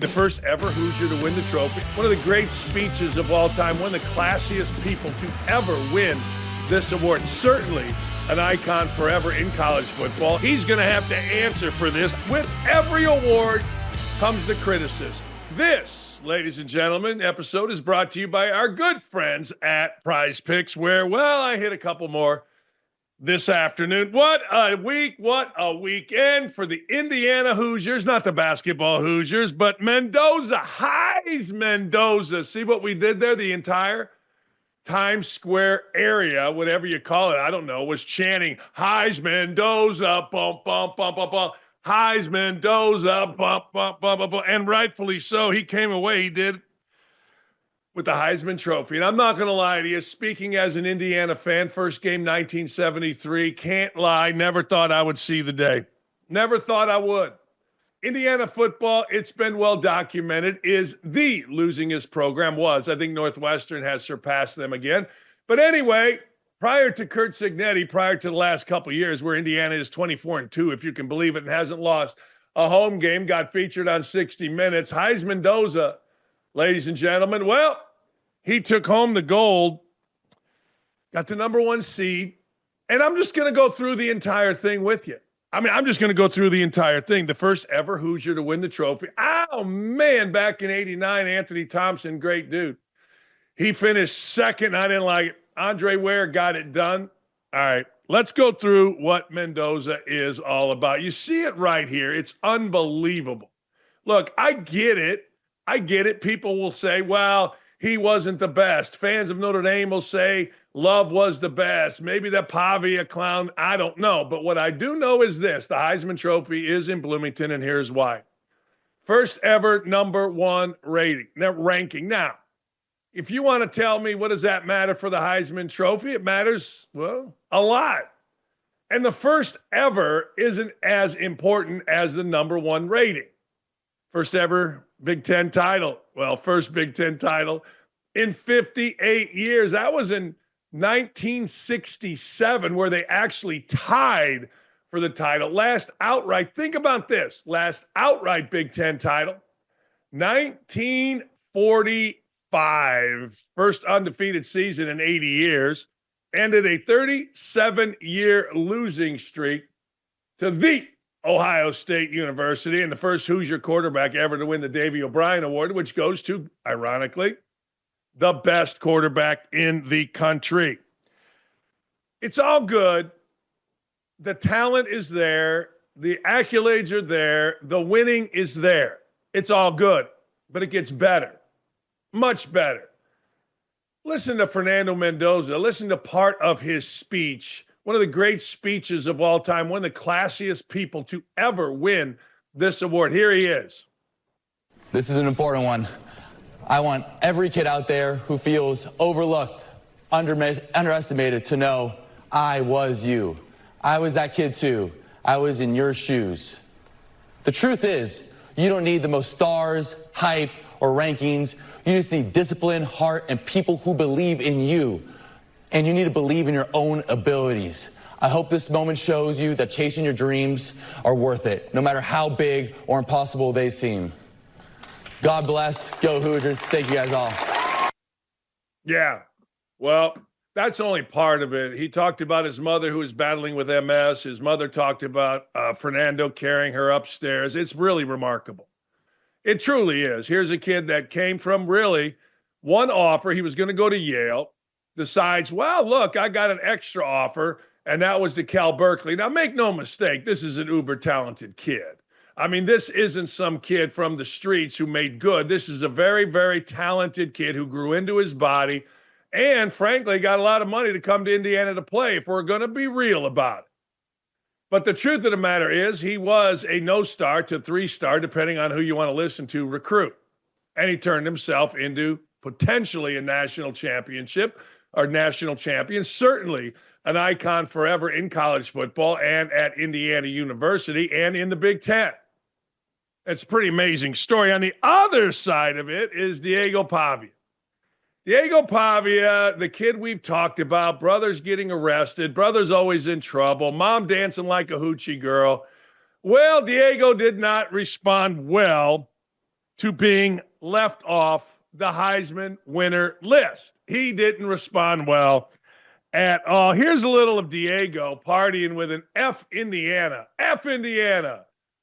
The first ever Hoosier to win the trophy. One of the great speeches of all time. One of the classiest people to ever win this award. Certainly an icon forever in college football. He's going to have to answer for this. With every award comes the criticism. This, ladies and gentlemen, episode is brought to you by our good friends at Prize Picks, where, well, I hit a couple more this afternoon. What a week, what a weekend for the Indiana Hoosiers, not the basketball Hoosiers, but Mendoza, Heisman Mendoza. See what we did there? The entire Times Square area, whatever you call it, I don't know, was chanting Heisman Mendoza, bump, bump, bump, bump, bump. Heisman Mendoza, bump, bump, bump, bump, bump. And rightfully so, he came away, he did, with the Heisman Trophy. And I'm not going to lie to you, speaking as an Indiana fan, first game 1973, can't lie, never thought I would see the day. Never thought I would. Indiana football, it's been well documented, is the losingest program. I think Northwestern has surpassed them again. But anyway, prior to Curt Cignetti, prior to the last couple of years, where Indiana is 24-2, if you can believe it, and hasn't lost a home game, got featured on 60 Minutes. Heisman Mendoza, ladies and gentlemen, well, he took home the gold, got the number one seed, and I'm just going to go through the entire thing with you. I'm just going to go through the entire thing. The first ever Hoosier to win the trophy. Oh, man, back in 89, Anthony Thompson, great dude. He finished second. I didn't like it. Andre Ware got it done. All right, let's go through what Mendoza is all about. You see it right here. It's unbelievable. Look, I get it. People will say, well, he wasn't the best. Fans of Notre Dame will say Love was the best. Maybe the Pavia clown. I don't know. But what I do know is this. The Heisman Trophy is in Bloomington, and here's why. First ever number one ranking. Now, if you want to tell me what does that matter for the Heisman Trophy, it matters, well, a lot. And the first ever isn't as important as the number one rating. First ever Big Ten title. Well, first Big Ten title in 58 years. That was in 1967, where they actually tied for the title. Last outright, think about this. Last outright Big Ten title, 1945. First undefeated season in 80 years. Ended a 37-year losing streak to the Ohio State University, and the first Hoosier quarterback ever to win the Davy O'Brien Award, which goes to, ironically, the best quarterback in the country. It's all good. The talent is there. The accolades are there. The winning is there. It's all good, but it gets better, much better. Listen to Fernando Mendoza. Listen to part of his speech. One of the great speeches of all time, one of the classiest people to ever win this award. Here he is. This is an important one. I want every kid out there who feels overlooked, underestimated to know I was you. I was that kid too. I was in your shoes. The truth is, you don't need the most stars, hype, or rankings. You just need discipline, heart, and people who believe in you. And you need to believe in your own abilities. I hope this moment shows you that chasing your dreams are worth it, no matter how big or impossible they seem. God bless. Go Hoosiers. Thank you guys all. Yeah. Well, that's only part of it. He talked about his mother who was battling with MS. His mother talked about Fernando carrying her upstairs. It's really remarkable. It truly is. Here's a kid that came from really one offer. He was going to go to Yale. Decides, well, look, I got an extra offer, and that was to Cal Berkeley. Now, make no mistake, this is an uber-talented kid. I mean, this isn't some kid from the streets who made good. This is a very, very talented kid who grew into his body and, frankly, got a lot of money to come to Indiana to play, if we're going to be real about it. But the truth of the matter is he was a no-star to three-star, depending on who you want to listen to, recruit. And he turned himself into potentially a national championship, or national champion, certainly an icon forever in college football and at Indiana University and in the Big Ten. It's a pretty amazing story. On the other side of it is Diego Pavia. Diego Pavia, the kid we've talked about, brother's getting arrested, brother's always in trouble, mom dancing like a hoochie girl. Well, Diego did not respond well to being left off the Heisman winner list. He didn't respond well at all. Here's a little of Diego partying with an F Indiana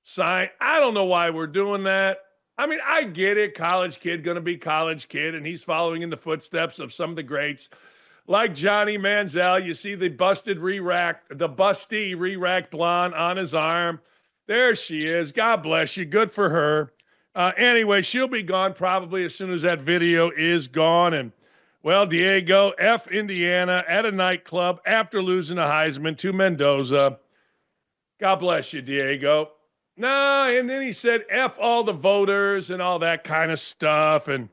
sign. I don't know why we're doing that. I mean, I get it. College kid, going to be college kid, and he's following in the footsteps of some of the greats like Johnny Manziel. You see the busty re-racked blonde on his arm. There she is. God bless you. Good for her. Anyway, she'll be gone probably as soon as that video is gone. And, well, Diego, F Indiana at a nightclub after losing a Heisman to Mendoza. God bless you, Diego. Nah, and then he said F all the voters and all that kind of stuff. And,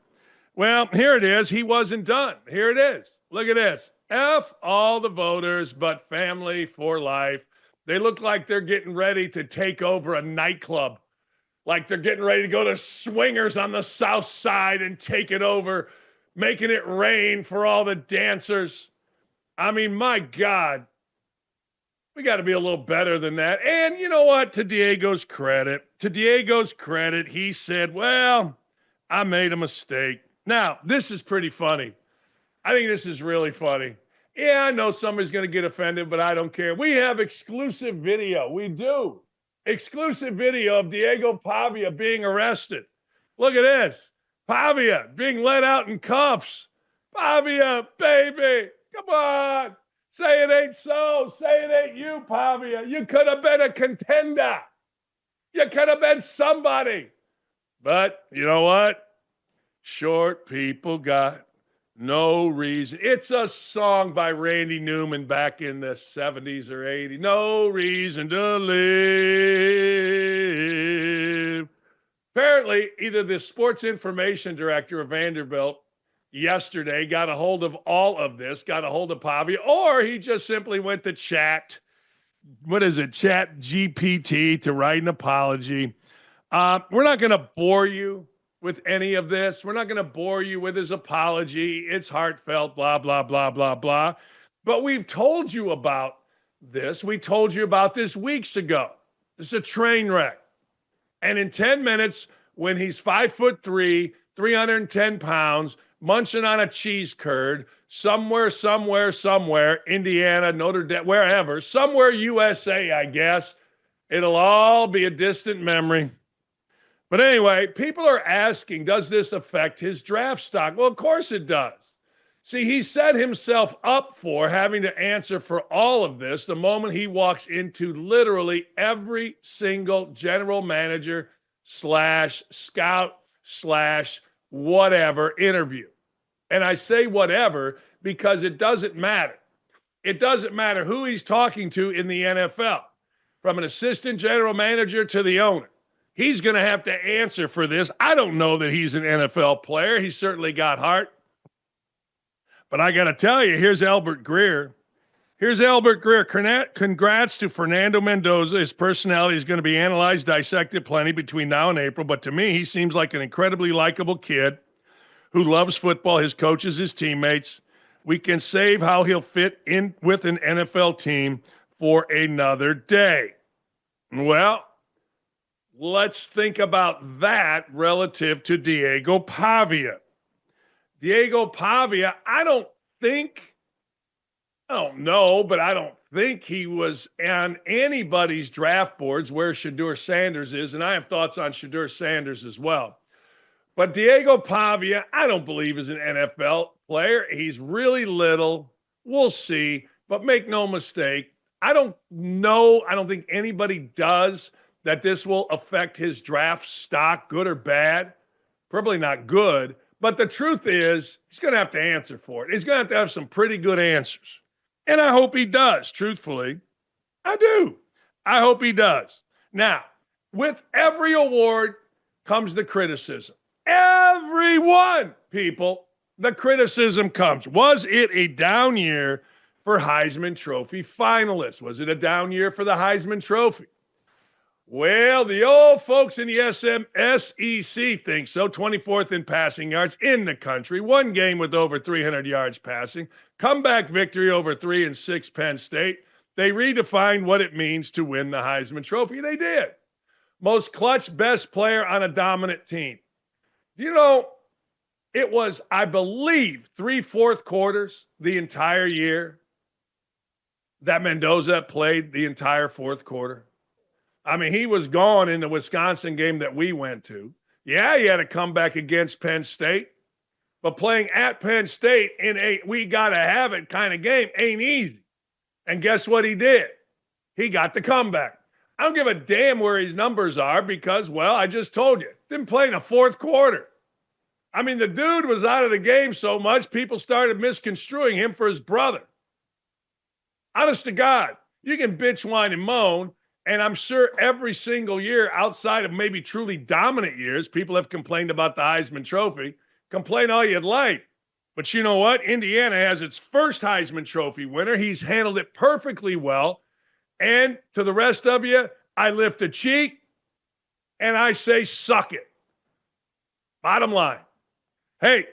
well, here it is. He wasn't done. Here it is. Look at this. F all the voters, but family for life. They look like they're getting ready to take over a nightclub. Like they're getting ready to go to Swingers on the South Side and take it over, making it rain for all the dancers. I mean, my God. We got to be a little better than that. And you know what? To Diego's credit, he said, well, I made a mistake. Now, this is pretty funny. I think this is really funny. Yeah, I know somebody's going to get offended, but I don't care. We have exclusive video. We do. Exclusive video of Diego Pavia being arrested. Look at this. Pavia being let out in cuffs. Pavia, baby, come on. Say it ain't so. Say it ain't you, Pavia. You could have been a contender. You could have been somebody. But you know what? Short people got no reason. It's a song by Randy Newman back in the 70s or 80s. No reason to live. Apparently, either the sports information director of Vanderbilt yesterday got a hold of all of this, got a hold of Pavia, or he just simply went to Chat GPT to write an apology. We're not going to bore you with any of this. We're not going to bore you with his apology. It's heartfelt, blah, blah, blah, blah, blah. But we've told you about this. We told you about this weeks ago. This is a train wreck. And in 10 minutes, when he's 5'3", 310 pounds, munching on a cheese curd, somewhere, Indiana, Notre Dame, wherever, somewhere USA, I guess, it'll all be a distant memory. But anyway, people are asking, does this affect his draft stock? Well, of course it does. See, he set himself up for having to answer for all of this the moment he walks into literally every single general manager / scout / whatever interview. And I say whatever because it doesn't matter. It doesn't matter who he's talking to in the NFL, from an assistant general manager to the owner. He's going to have to answer for this. I don't know that he's an NFL player. He's certainly got heart. But I got to tell you, here's Albert Greer. Congrats to Fernando Mendoza. His personality is going to be analyzed, dissected plenty between now and April. But to me, he seems like an incredibly likable kid who loves football, his coaches, his teammates. We can save how he'll fit in with an NFL team for another day. Well, let's think about that relative to Diego Pavia. Diego Pavia, I don't know, but I don't think he was on anybody's draft boards where Shedeur Sanders is, and I have thoughts on Shedeur Sanders as well. But Diego Pavia, I don't believe is an NFL player. He's really little. We'll see. But make no mistake, I don't think anybody does that this will affect his draft stock, good or bad. Probably not good. But the truth is, he's going to have to answer for it. He's going to have some pretty good answers. And I hope he does, truthfully. I do. I hope he does. Now, with every award comes the criticism. Everyone, people, the criticism comes. Was it a down year for Heisman Trophy finalists? Was it a down year for the Heisman Trophy? Well, the old folks in the SEC think so. 24th in passing yards in the country. One game with over 300 yards passing. Comeback victory over 3 and 6 Penn State. They redefined what it means to win the Heisman Trophy. They did. Most clutch, best player on a dominant team. You know, it was, I believe, 3 fourth quarters the entire year that Mendoza played the entire fourth quarter. I mean, he was gone in the Wisconsin game that we went to. Yeah, he had a comeback against Penn State, but playing at Penn State in a we gotta have it kind of game ain't easy. And guess what he did? He got the comeback. I don't give a damn where his numbers are because, well, I just told you, didn't play in the fourth quarter. I mean, the dude was out of the game so much, people started misconstruing him for his brother. Honest to God, you can bitch, whine, and moan, and I'm sure every single year outside of maybe truly dominant years, people have complained about the Heisman Trophy. Complain all you'd like. But you know what? Indiana has its first Heisman Trophy winner. He's handled it perfectly well. And to the rest of you, I lift a cheek and I say, suck it. Bottom line. Hey,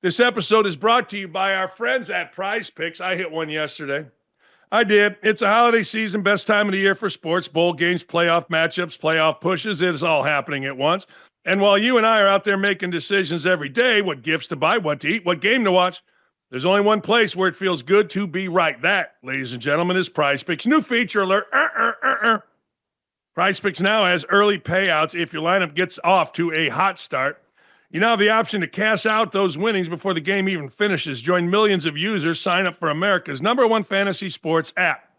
this episode is brought to you by our friends at Prize Picks. I hit one yesterday. I did. It's a holiday season, best time of the year for sports, bowl games, playoff matchups, playoff pushes. It is all happening at once. And while you and I are out there making decisions every day, what gifts to buy, what to eat, what game to watch, there's only one place where it feels good to be right. That, ladies and gentlemen, is Prize Picks. New feature alert. Prize Picks now has early payouts if your lineup gets off to a hot start. You now have the option to cash out those winnings before the game even finishes. Join millions of users. Sign up for America's #1 fantasy sports app.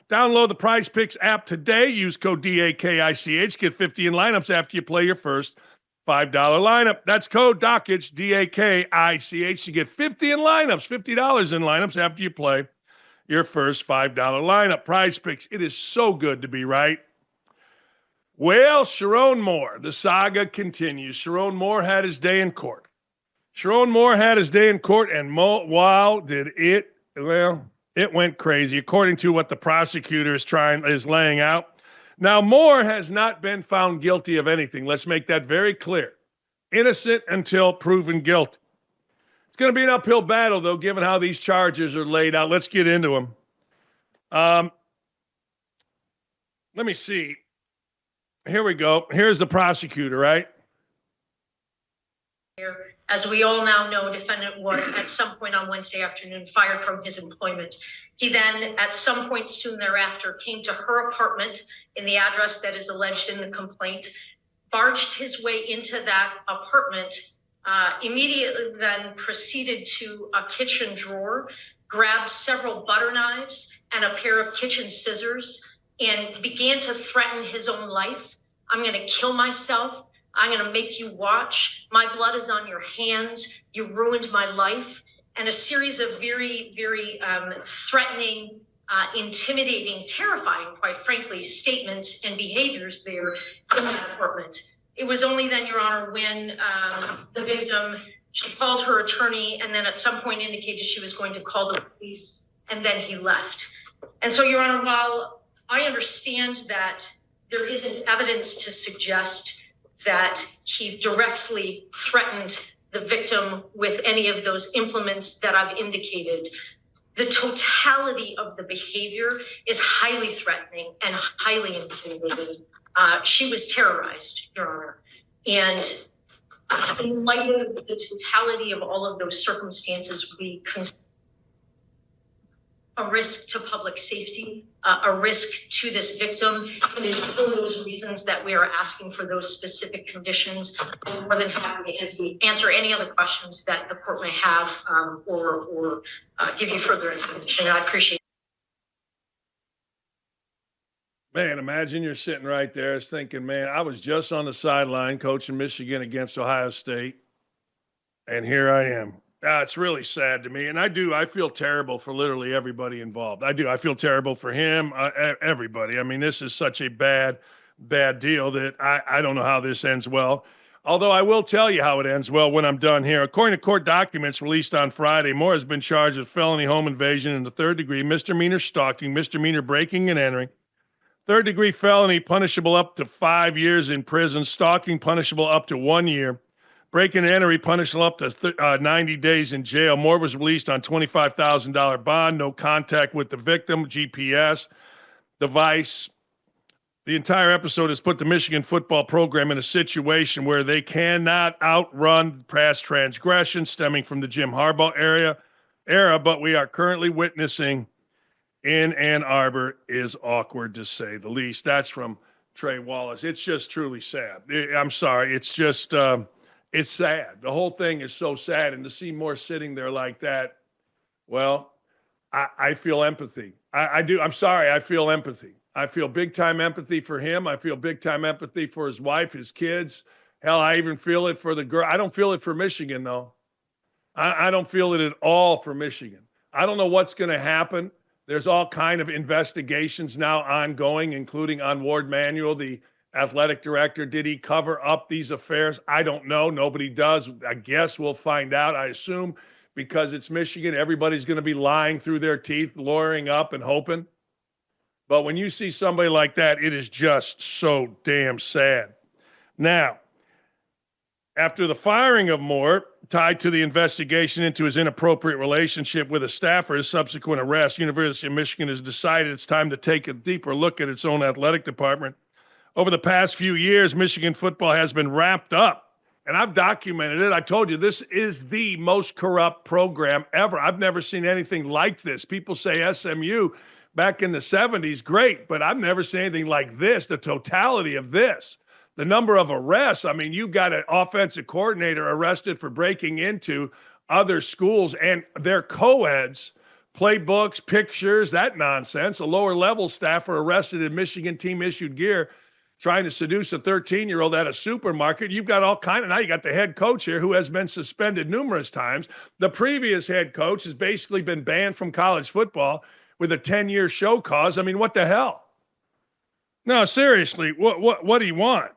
Download the Prize Picks app today. Use code DAKICH. Get 50 in lineups after you play your first $5 lineup. That's code Dakich, DAKICH, to get 50 in lineups, $50 in lineups after you play your first $5 lineup. Prize Picks, it is so good to be right. Well, Sherrone Moore, the saga continues. Sherrone Moore had his day in court. And wow, did it, well, it went crazy, according to what the prosecutor is laying out. Now, Moore has not been found guilty of anything. Let's make that very clear. Innocent until proven guilty. It's going to be an uphill battle, though, given how these charges are laid out. Let's get into them. Let me see. Here we go. Here's the prosecutor, right? As we all now know, defendant was at some point on Wednesday afternoon fired from his employment. He then, at some point soon thereafter, came to her apartment in the address that is alleged in the complaint, barged his way into that apartment, immediately then proceeded to a kitchen drawer, grabbed several butter knives and a pair of kitchen scissors, and began to threaten his own life. I'm going to kill myself. I'm going to make you watch. My blood is on your hands. You ruined my life. And a series of very, very threatening, intimidating, terrifying, quite frankly, statements and behaviors there in that apartment. It was only then, Your Honor, when the victim, she called her attorney and then at some point indicated she was going to call the police, and then he left. And so, Your Honor, while I understand that there isn't evidence to suggest that he directly threatened the victim with any of those implements that I've indicated, the totality of the behavior is highly threatening and highly intimidating. She was terrorized, Your Honor. And in light of the totality of all of those circumstances, we consider a risk to public safety, a risk to this victim. And it's for those reasons that we are asking for those specific conditions. I'm more than happy to answer any other questions that the court may have or give you further information. I appreciate it. Man, imagine you're sitting right there thinking, man, I was just on the sideline coaching Michigan against Ohio State, and here I am. It's really sad to me, and I feel terrible for literally everybody involved. I feel terrible for him, everybody. I mean, this is such a bad deal that I don't know how this ends well. Although I will tell you how it ends well when I'm done here. According to court documents released on Friday, Moore has been charged with felony home invasion in the third degree, misdemeanor stalking, misdemeanor breaking and entering, third degree felony punishable up to 5 years in prison, stalking punishable up to 1 year, break-in and entry punishable up to 90 days in jail. Moore was released on $25,000 bond, no contact with the victim, GPS, device. The entire episode has put the Michigan football program in a situation where they cannot outrun past transgressions stemming from the Jim Harbaugh era, but we are currently witnessing in Ann Arbor is awkward to say the least. That's from Trey Wallace. It's just truly sad. I'm sorry. It's just, it's sad. The whole thing is so sad. And to see Moore sitting there like that, well, I feel empathy. I do. I'm sorry. I feel empathy. I feel big-time empathy for him. I feel big-time empathy for his wife, his kids. Hell, I even feel it for the girl. I don't feel it for Michigan, though. I don't feel it at all for Michigan. I don't know what's going to happen. There's all kind of investigations now ongoing, including on Ward Manuel, the athletic director. Did he cover up these affairs? I don't know. Nobody does. I guess we'll find out. I assume because it's Michigan, everybody's going to be lying through their teeth, lawyering up and hoping. But when you see somebody like that, it is just so damn sad. Now, after the firing of Moore, tied to the investigation into his inappropriate relationship with a staffer, his subsequent arrest, University of Michigan has decided it's time to take a deeper look at its own athletic department. Over the past few years, Michigan football has been wrapped up, and I've documented it. I told you this is the most corrupt program ever. I've never seen anything like this. People say SMU back in the 70s, great, but I've never seen anything like this, the totality of this. The number of arrests, I mean, you've got an offensive coordinator arrested for breaking into other schools and their co-eds, playbooks, pictures, that nonsense. A lower-level staffer arrested in Michigan team-issued gear trying to seduce a 13-year-old at a supermarket. You've got all kind of, now you got the head coach here who has been suspended numerous times. The previous head coach has basically been banned from college football with a 10-year show cause. I mean, what the hell? No, seriously, what do you want?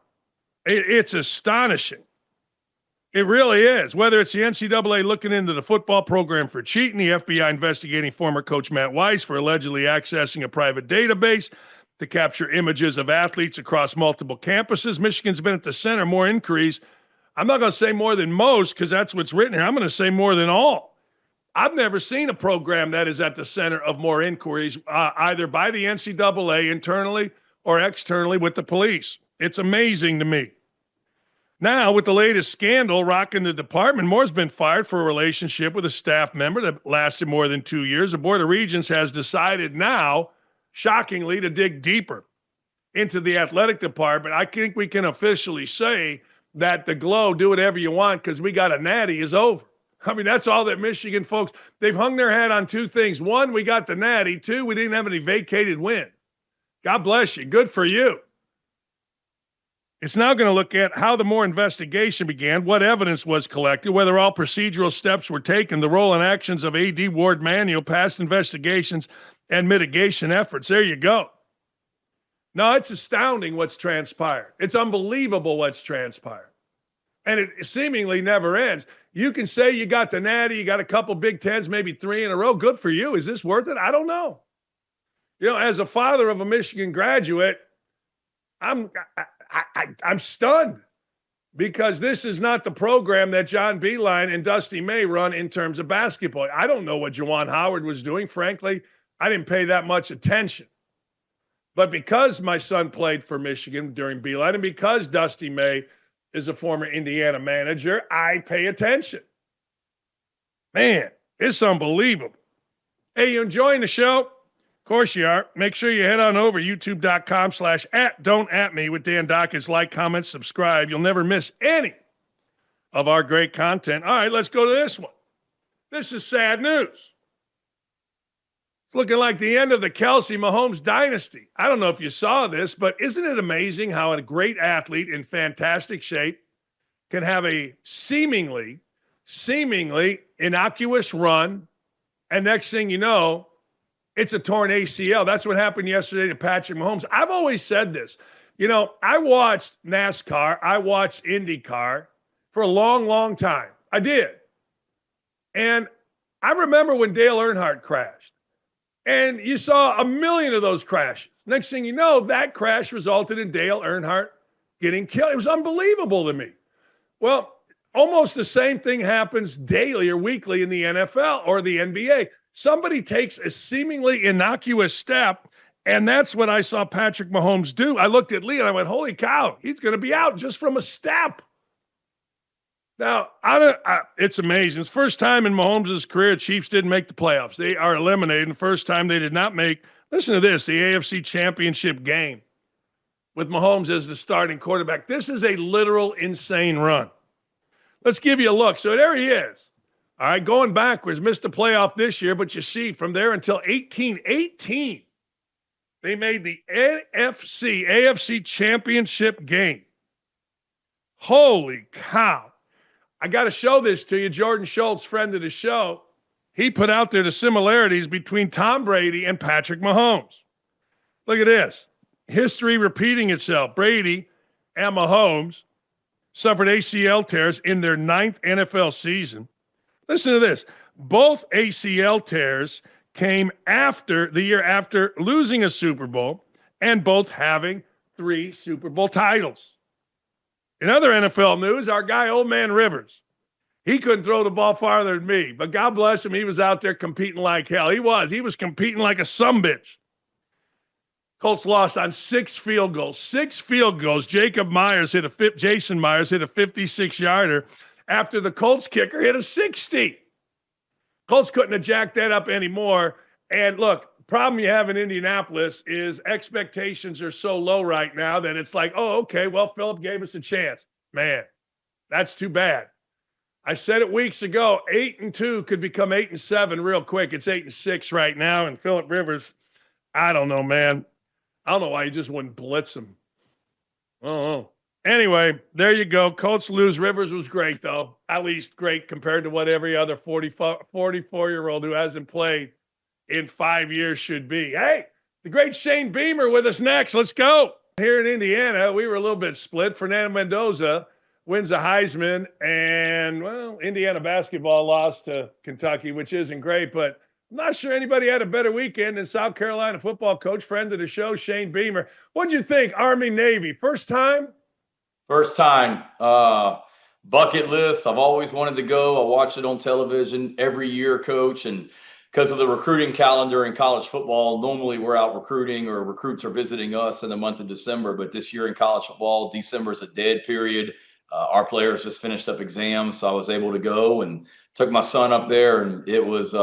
It's astonishing. It really is. Whether it's the NCAA looking into the football program for cheating, the FBI investigating former coach Matt Weiss for allegedly accessing a private database to capture images of athletes across multiple campuses. Michigan's been at the center of more inquiries. I'm not going to say more than most because that's what's written here. I'm going to say more than all. I've never seen a program that is at the center of more inquiries, either by the NCAA internally or externally with the police. It's amazing to me. Now, with the latest scandal rocking the department, Moore's been fired for a relationship with a staff member that lasted more than 2 years. The Board of Regents has decided now, shockingly, to dig deeper into the athletic department. I think we can officially say that the glow, do whatever you want because we got a natty, is over. I mean, that's all that Michigan folks, they've hung their hat on two things. One, we got the natty. Two, we didn't have any vacated win. God bless you. Good for you. It's now going to look at how the Moore investigation began, what evidence was collected, whether all procedural steps were taken, the role and actions of A.D. Ward Manuel, past investigations, and mitigation efforts. There you go. No, it's astounding what's transpired. It's unbelievable what's transpired. And it seemingly never ends. You can say you got the natty, you got a couple Big Tens, maybe 3 in a row. Good for you. Is this worth it? I don't know. You know, as a father of a Michigan graduate, I'm stunned because this is not the program that John Beilein and Dusty May run in terms of basketball. I don't know what Juwan Howard was doing. Frankly, I didn't pay that much attention. But because my son played for Michigan during Beilein and because Dusty May is a former Indiana manager, I pay attention. Man, it's unbelievable. Hey, you enjoying the show? Of course you are. Make sure you head on over youtube.com/@don'tatme with Dan Dakich. Like, comment, subscribe. You'll never miss any of our great content. All right, let's go to this one. This is sad news. It's looking like the end of the Kelsey Mahomes dynasty. I don't know if you saw this, but isn't it amazing how a great athlete in fantastic shape can have a seemingly innocuous run, and next thing you know, it's a torn ACL. That's what happened yesterday to Patrick Mahomes. I've always said this. You know, I watched NASCAR. I watched IndyCar for a long, long time. I did. And I remember when Dale Earnhardt crashed. And you saw a million of those crashes. Next thing you know, that crash resulted in Dale Earnhardt getting killed. It was unbelievable to me. Well, almost the same thing happens daily or weekly in the NFL or the NBA. Somebody takes a seemingly innocuous step And that's what I saw Patrick Mahomes do. I looked at Lee and I went, holy cow, he's going to be out just from a step. Now, it's amazing. It's the first time in Mahomes' career Chiefs didn't make the playoffs. They are eliminated. The first time they did not make, listen to this, the AFC Championship game with Mahomes as the starting quarterback. This is a literal insane run. Let's give you a look. So there he is. All right, going backwards, missed the playoff this year, but you see from there until 18, they made the AFC Championship game. Holy cow. I got to show this to you. Jordan Schultz, friend of the show, he put out there the similarities between Tom Brady and Patrick Mahomes. Look at this. History repeating itself. Brady and Mahomes suffered ACL tears in their 9th NFL season. Listen to this. Both ACL tears came after the year after losing a Super Bowl and both having 3 Super Bowl titles. In other NFL news, our guy, Old Man Rivers, he couldn't throw the ball farther than me, but God bless him, he was out there competing like hell. He was competing like a sumbitch. Colts lost on 6 field goals. 6 field goals. Jason Myers hit a 56-yarder after the Colts kicker hit a 60. Colts couldn't have jacked that up anymore. And look, problem you have in Indianapolis is expectations are so low right now that it's like, oh, okay, well, Phillip gave us a chance. Man, that's too bad. I said it weeks ago, 8-2 could become 8-7 real quick. It's 8-6 right now. And Phillip Rivers, I don't know, man. I don't know why he just wouldn't blitz him. Oh. Anyway, there you go. Colts lose. Rivers was great, though. At least great compared to what every other 44-year-old who hasn't played in 5 years should be. Hey, the great Shane Beamer with us next. Let's go. Here in Indiana, we were a little bit split. Fernando Mendoza wins a Heisman, and, well, Indiana basketball lost to Kentucky, which isn't great, but I'm not sure anybody had a better weekend than South Carolina football coach, friend of the show, Shane Beamer. What'd you think, Army-Navy? First time? First time. Bucket list. I've always wanted to go. I watch it on television every year, Coach, and because of the recruiting calendar in college football, normally we're out recruiting or recruits are visiting us in the month of December, but this year in college football, December is a dead period. Our players just finished up exams, so I was able to go and took my son up there, and it was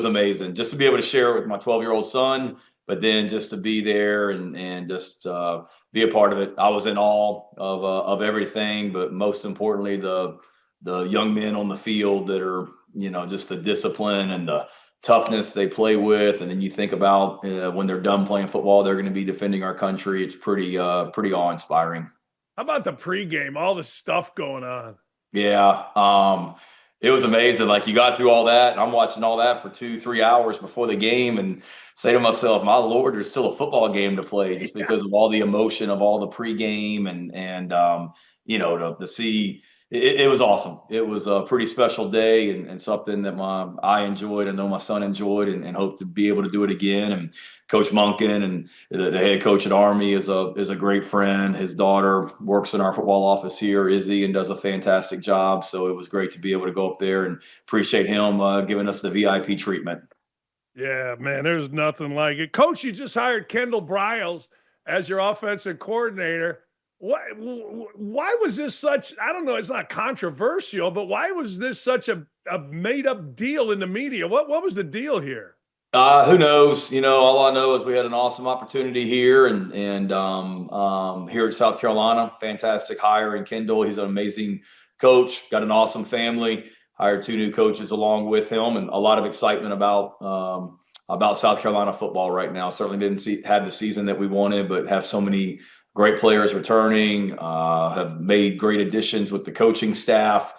amazing just to be able to share it with my 12-year-old son, but then just to be there and just be a part of it. I was in awe of everything, but most importantly, the young men on the field that are, just the discipline and the toughness they play with. And then you think about when they're done playing football, they're going to be defending our country. It's pretty awe-inspiring. How about the pregame, all the stuff going on? Yeah. It was amazing. Like, you got through all that, and I'm watching all that for 2-3 hours before the game and say to myself, my Lord, there's still a football game to play just because of all the emotion of all the pregame and to see. It was awesome. It was a pretty special day and something that I enjoyed. I know my son enjoyed and hope to be able to do it again. And Coach Monken and the head coach at Army is a great friend. His daughter works in our football office here, Izzy, and does a fantastic job. So it was great to be able to go up there and appreciate him giving us the VIP treatment. Yeah, man, there's nothing like it. Coach, you just hired Kendall Briles as your offensive coordinator. Why was this such, I don't know, it's not controversial, but why was this such a made-up deal in the media? What was the deal here? Who knows? All I know is we had an awesome opportunity here and here at South Carolina. Fantastic hire in Kendall. He's an amazing coach, got an awesome family, hired 2 new coaches along with him, and a lot of excitement about South Carolina football right now. Certainly didn't have the season that we wanted, but have so many great players returning, have made great additions with the coaching staff,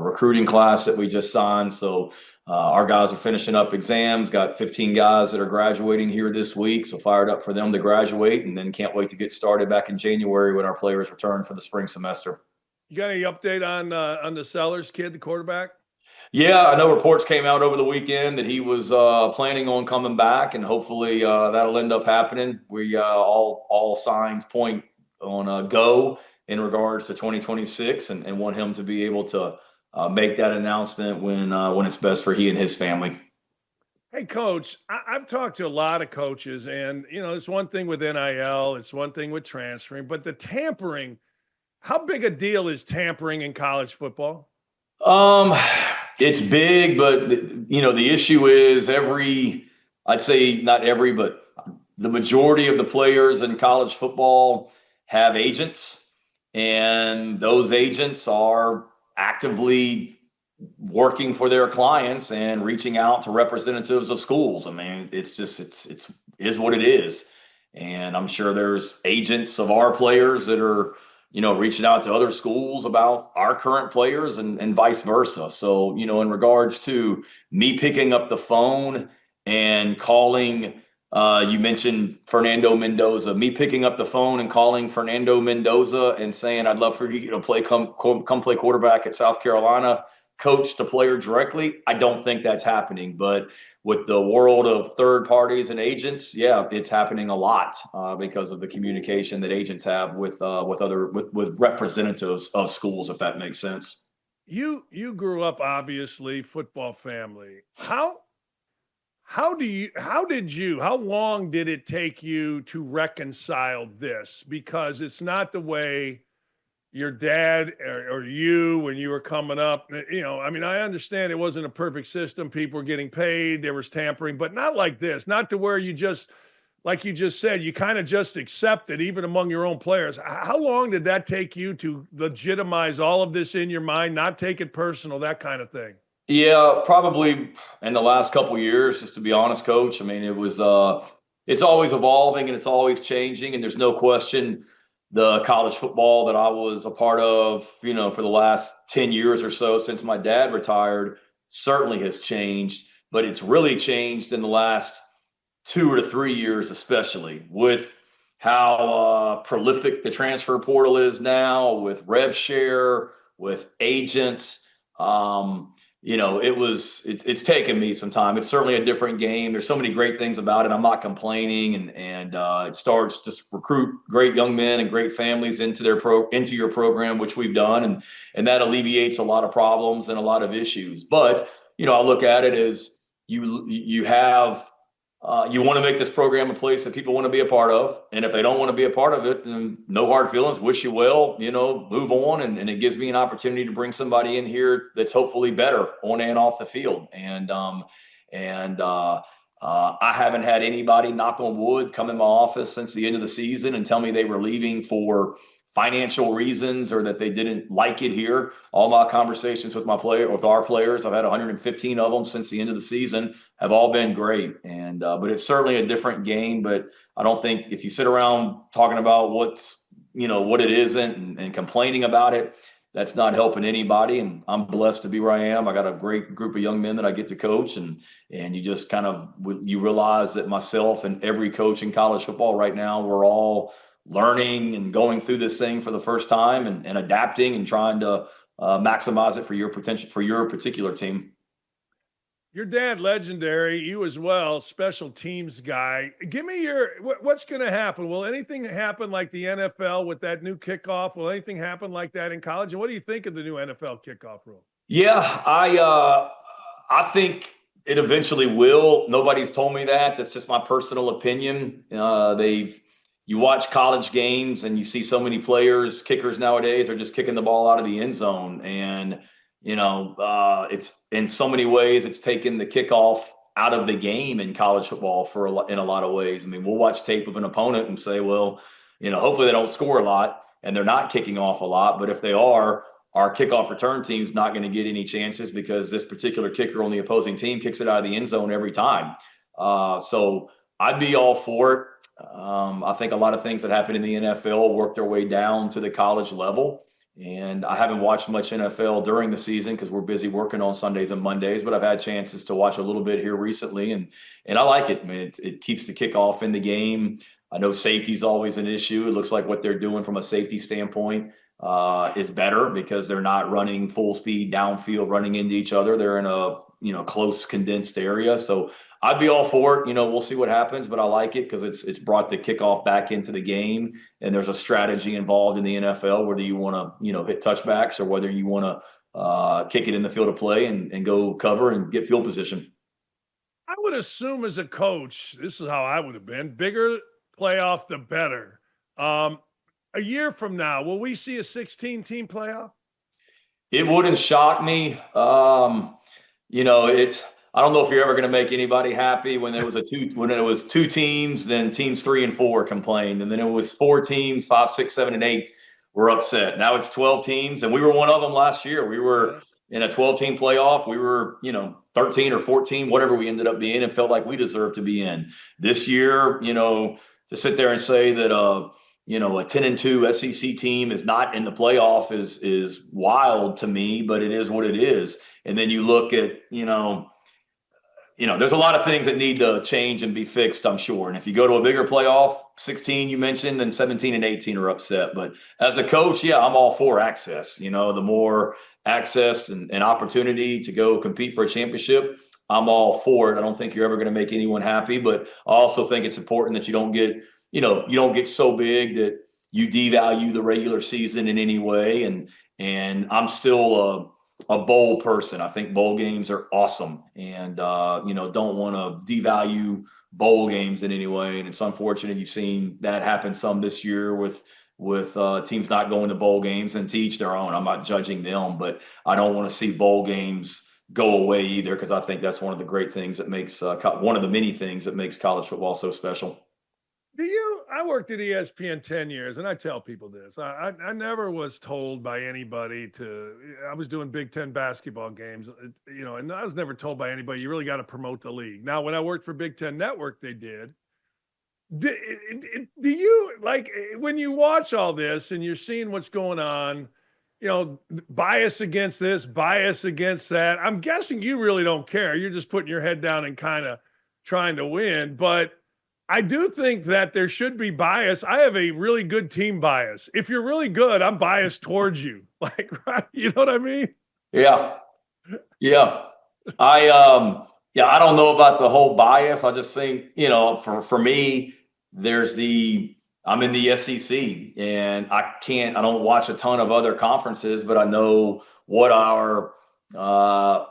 recruiting class that we just signed. So our guys are finishing up exams, got 15 guys that are graduating here this week. So fired up for them to graduate, and then can't wait to get started back in January when our players return for the spring semester. You got any update on the Sellers kid, the quarterback? Yeah, I know reports came out over the weekend that he was planning on coming back, and hopefully that'll end up happening. We all signs point on a go in regards to 2026, and want him to be able to make that announcement when it's best for he and his family. Hey, Coach, I've talked to a lot of coaches, and, it's one thing with NIL, it's one thing with transferring, but the tampering, how big a deal is tampering in college football? Um, it's big, but the issue is I'd say not every, but the majority of the players in college football have agents, and those agents are actively working for their clients and reaching out to representatives of schools. I mean, it's is what it is. And I'm sure there's agents of our players that are, reaching out to other schools about our current players and vice versa. So, in regards to me picking up the phone and calling, you mentioned Fernando Mendoza, me picking up the phone and calling Fernando Mendoza and saying, I'd love for you to come play quarterback at South Carolina, coach to player directly. I don't think that's happening, but with the world of third parties and agents, yeah, it's happening a lot because of the communication that agents have with representatives of schools, if that makes sense. You grew up, obviously, football family. How long did it take you to reconcile this? Because it's not the way your dad or you, when you were coming up, I mean, I understand it wasn't a perfect system. People were getting paid, there was tampering, but not like this, not to where you just, like you just said, you kind of just accept it even among your own players. How long did that take you to legitimize all of this in your mind, not take it personal, that kind of thing? Yeah, probably in the last couple of years, just to be honest, Coach. I mean, it's always evolving and it's always changing, and there's no question the college football that I was a part of, for the last 10 years or so since my dad retired certainly has changed, but it's really changed in the last 2 to 3 years, especially with how prolific the transfer portal is now, with rev share, with agents. It's taken me some time. It's certainly a different game. There's so many great things about it. I'm not complaining, and it starts just recruit great young men and great families into your program, which we've done, and that alleviates a lot of problems and a lot of issues. But I look at it as you have. You want to make this program a place that people want to be a part of. And if they don't want to be a part of it, then no hard feelings, wish you well, move on. And it gives me an opportunity to bring somebody in here that's hopefully better on and off the field. And I haven't had anybody, knock on wood, come in my office since the end of the season and tell me they were leaving for financial reasons or that they didn't like it here. All my conversations with our players, I've had 115 of them since the end of the season, have all been great. And but it's certainly a different game. But I don't think if you sit around talking about what it isn't and complaining about it, that's not helping anybody. And I'm blessed to be where I am. I got a great group of young men that I get to coach, and you just you realize that myself and every coach in college football right now, we're all learning and going through this thing for the first time and adapting and trying to maximize it for your potential, for your particular team. Your dad, legendary, you as well, special teams guy. Give me what's going to happen? Will anything happen like the NFL with that new kickoff? Will anything happen like that in college? And what do you think of the new NFL kickoff rule? Yeah, I think it eventually will. Nobody's told me that. That's just my personal opinion. You watch college games and you see so many kickers nowadays are just kicking the ball out of the end zone. And, it's in so many ways, it's taken the kickoff out of the game in college football in a lot of ways. I mean, we'll watch tape of an opponent and say, well, hopefully they don't score a lot and they're not kicking off a lot. But if they are, our kickoff return team's not going to get any chances because this particular kicker on the opposing team kicks it out of the end zone every time. So I'd be all for it. I think a lot of things that happen in the NFL work their way down to the college level. And I haven't watched much NFL during the season because we're busy working on Sundays and Mondays, but I've had chances to watch a little bit here recently. And I like it. I mean, it keeps the kickoff in the game. I know safety is always an issue. It looks like what they're doing from a safety standpoint is better because they're not running full speed downfield, running into each other. They're in a close condensed area. So I'd be all for it. We'll see what happens, but I like it because it's brought the kickoff back into the game, and there's a strategy involved in the NFL, whether you want to, hit touchbacks or whether you want to kick it in the field of play and go cover and get field position. I would assume as a coach, this is how I would have been. Bigger playoff, the better. A year from now, will we see a 16-team playoff? It wouldn't shock me. I don't know if you're ever going to make anybody happy when it was two teams, then teams 3 and 4 complained, and then it was 4 teams, 5, 6, 7, and 8 were upset. Now it's 12 teams, and we were one of them last year. We were in a 12-team playoff. We were, 13 or 14, whatever we ended up being, and felt like we deserved to be in. This year, to sit there and say that a 10-2 SEC team is not in the playoff is wild to me, but it is what it is. And then you look at, there's a lot of things that need to change and be fixed, I'm sure. And if you go to a bigger playoff, 16 you mentioned, and 17 and 18 are upset. But as a coach, I'm all for access. The more access and opportunity to go compete for a championship, I'm all for it. I don't think you're ever going to make anyone happy, but I also think it's important that you don't get so big that you devalue the regular season in any way. And I'm still a bowl person. I think bowl games are awesome, and don't want to devalue bowl games in any way. And it's unfortunate you've seen that happen some this year with teams not going to bowl games, and to each their own. I'm not judging them, but I don't want to see bowl games go away either, because I think that's one of the great things that makes one of the many things that makes college football so special. I worked at ESPN 10 years, and I tell people this. I never was told by anybody I was doing Big Ten basketball games, and I was never told by anybody, you really got to promote the league. Now, when I worked for Big Ten Network, they did. Do you, like, when you watch all this and you're seeing what's going on, bias against this, bias against that, I'm guessing you really don't care. You're just putting your head down and kind of trying to win. But I do think that there should be bias. I have a really good team bias. If you're really good, I'm biased towards you. Like, you know what I mean? Yeah. I don't know about the whole bias. I just think, for me, I'm in the SEC, and I don't watch a ton of other conferences, but I know what our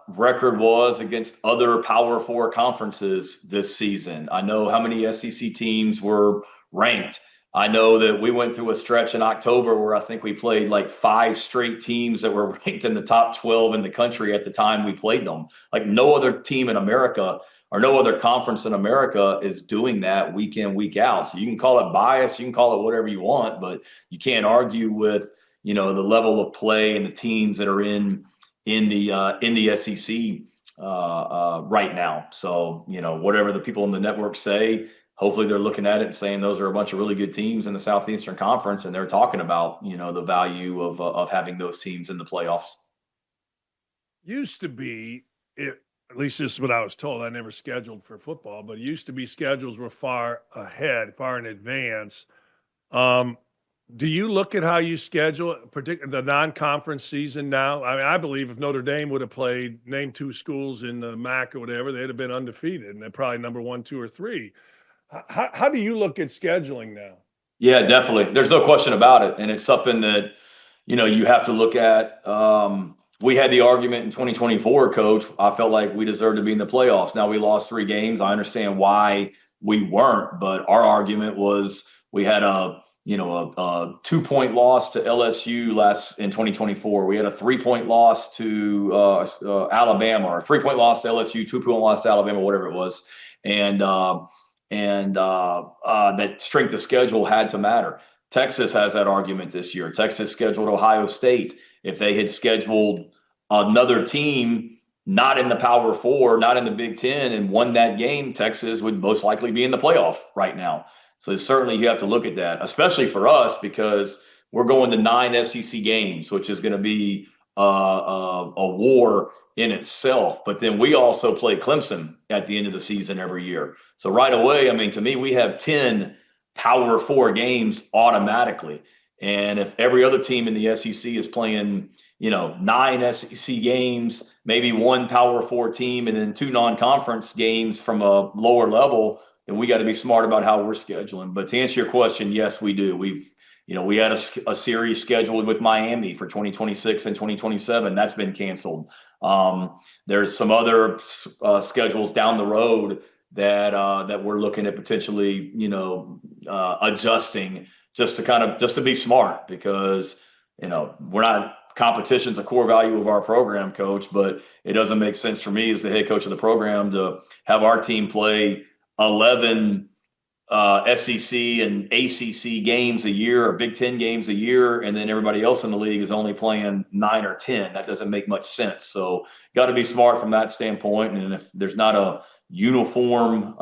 record was against other Power 4 conferences this season. I know how many SEC teams were ranked. I know that we went through a stretch in October where I think we played like 5 straight teams that were ranked in the top 12 in the country at the time we played them. Like, no other team in America or no other conference in America is doing that week in, week out. So you can call it bias, you can call it whatever you want, but you can't argue with, the level of play and the teams that are in the SEC right now. So, whatever the people in the network say, hopefully they're looking at it and saying those are a bunch of really good teams in the Southeastern Conference, and they're talking about, the value of having those teams in the playoffs. Used to be, at least this is what I was told. I never scheduled for football, but it used to be schedules were far in advance. Do you look at how you schedule, particularly the non-conference season now? I mean, I believe if Notre Dame would have played, name 2 schools in the MAC or whatever, they'd have been undefeated, and they're probably number 1, 2, or 3. How do you look at scheduling now? Yeah, definitely. There's no question about it. And it's something that, you have to look at. We had the argument in 2024, Coach. I felt like we deserved to be in the playoffs. Now we lost 3 games. I understand why we weren't, but our argument was we had a 2-point loss to LSU in 2024. We had a 3-point loss to Alabama, or a 3-point loss to LSU, 2-point loss to Alabama, whatever it was. And that strength of schedule had to matter. Texas has that argument this year. Texas scheduled Ohio State. If they had scheduled another team not in the Power 4, not in the Big Ten, and won that game, Texas would most likely be in the playoff right now. So certainly you have to look at that, especially for us, because we're going to 9 SEC games, which is going to be a war in itself. But then we also play Clemson at the end of the season every year. So right away, I mean, to me, we have 10 Power 4 games automatically. And if every other team in the SEC is playing, 9 SEC games, maybe 1 Power 4 team, and then 2 non-conference games from a lower level, then we got to be smart about how we're scheduling. But to answer your question, yes, we do. We had a series scheduled with Miami for 2026 and 2027. That's been canceled. There's some other schedules down the road that we're looking at potentially, adjusting just to be smart, because, we're not, competition's a core value of our program, coach, but it doesn't make sense for me as the head coach of the program to have our team play 11 SEC and ACC games a year, or Big Ten games a year, and then everybody else in the league is only playing 9 or 10. That doesn't make much sense. So got to be smart from that standpoint. And if there's not a uniform